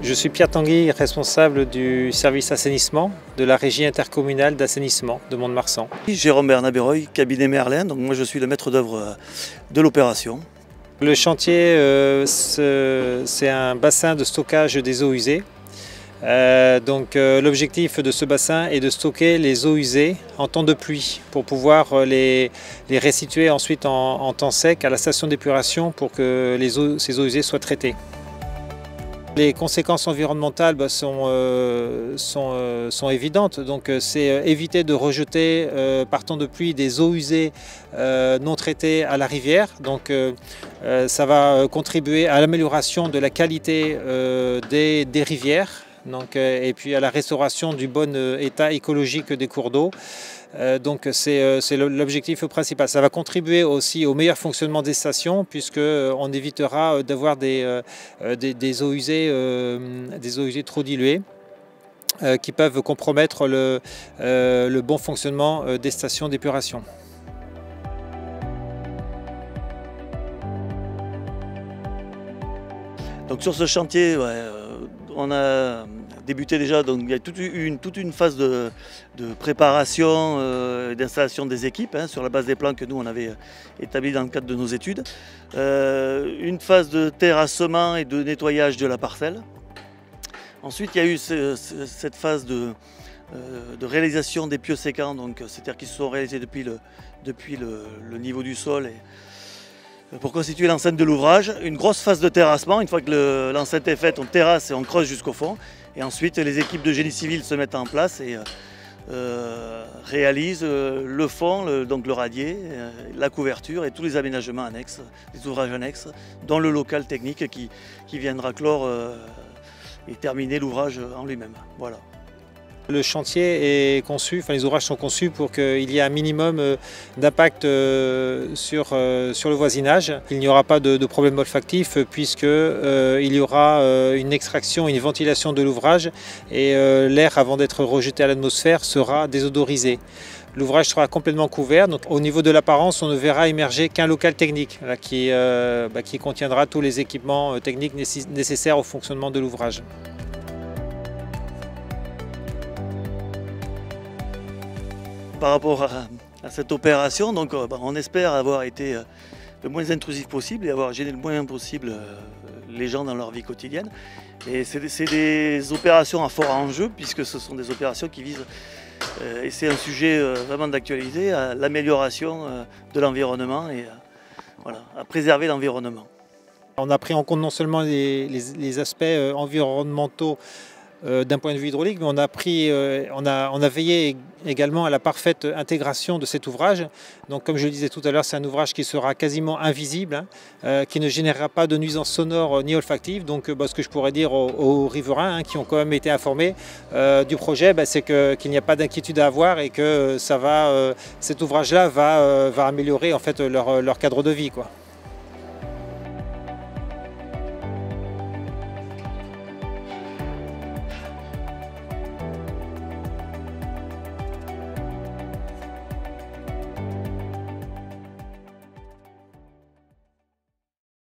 Je suis Pierre Tanguy, responsable du service assainissement de la régie intercommunale d'assainissement de Mont-de-Marsan. Jérôme Bernat-Béroy, cabinet Merlin, donc moi je suis le maître d'œuvre de l'opération. Le chantier, c'est un bassin de stockage des eaux usées. L'objectif de ce bassin est de stocker les eaux usées en temps de pluie pour pouvoir les restituer ensuite en temps sec à la station d'épuration pour que ces eaux usées soient traitées. Les conséquences environnementales sont évidentes, donc c'est éviter de rejeter par temps de pluie des eaux usées non traitées à la rivière. Donc ça va contribuer à l'amélioration de la qualité des rivières. Et puis à la restauration du bon état écologique des cours d'eau. Donc c'est l'objectif principal. Ça va contribuer aussi au meilleur fonctionnement des stations puisqu'on évitera d'avoir des eaux usées trop diluées qui peuvent compromettre le bon fonctionnement des stations d'épuration. Donc sur ce chantier, on a débuté déjà, donc il y a toute une phase de préparation et d'installation des équipes sur la base des plans que nous on avait établis dans le cadre de nos études. Une phase de terrassement et de nettoyage de la parcelle. Ensuite il y a eu cette phase de réalisation des pieux sécants, c'est-à-dire qui se sont réalisés depuis le niveau du sol pour constituer l'enceinte de l'ouvrage. Une grosse phase de terrassement, une fois que l'enceinte est faite, on terrasse et on creuse jusqu'au fond. Et ensuite, les équipes de génie civil se mettent en place et réalisent le fond, donc le radier, la couverture et tous les aménagements annexes, les ouvrages annexes, dont le local technique qui viendra clore et terminer l'ouvrage en lui-même. Voilà. Le chantier est conçu, les ouvrages sont conçus pour qu'il y ait un minimum d'impact sur le voisinage. Il n'y aura pas de problème olfactif puisqu'il y aura une extraction, une ventilation de l'ouvrage et l'air avant d'être rejeté à l'atmosphère sera désodorisé. L'ouvrage sera complètement couvert, donc au niveau de l'apparence, on ne verra émerger qu'un local technique qui contiendra tous les équipements techniques nécessaires au fonctionnement de l'ouvrage. Par rapport à cette opération, on espère avoir été le moins intrusif possible et avoir gêné le moins possible les gens dans leur vie quotidienne. Et c'est des opérations à fort enjeu puisque ce sont des opérations qui visent, et c'est un sujet vraiment d'actualité, à l'amélioration de l'environnement et à préserver l'environnement. On a pris en compte non seulement les aspects environnementaux d'un point de vue hydraulique, mais on a veillé également à la parfaite intégration de cet ouvrage. Donc comme je le disais tout à l'heure, c'est un ouvrage qui sera quasiment invisible, qui ne générera pas de nuisances sonores ni olfactives. Donc ce que je pourrais dire aux riverains qui ont quand même été informés du projet, c'est qu'il n'y a pas d'inquiétude à avoir et que cet ouvrage-là va améliorer en fait leur cadre de vie, quoi.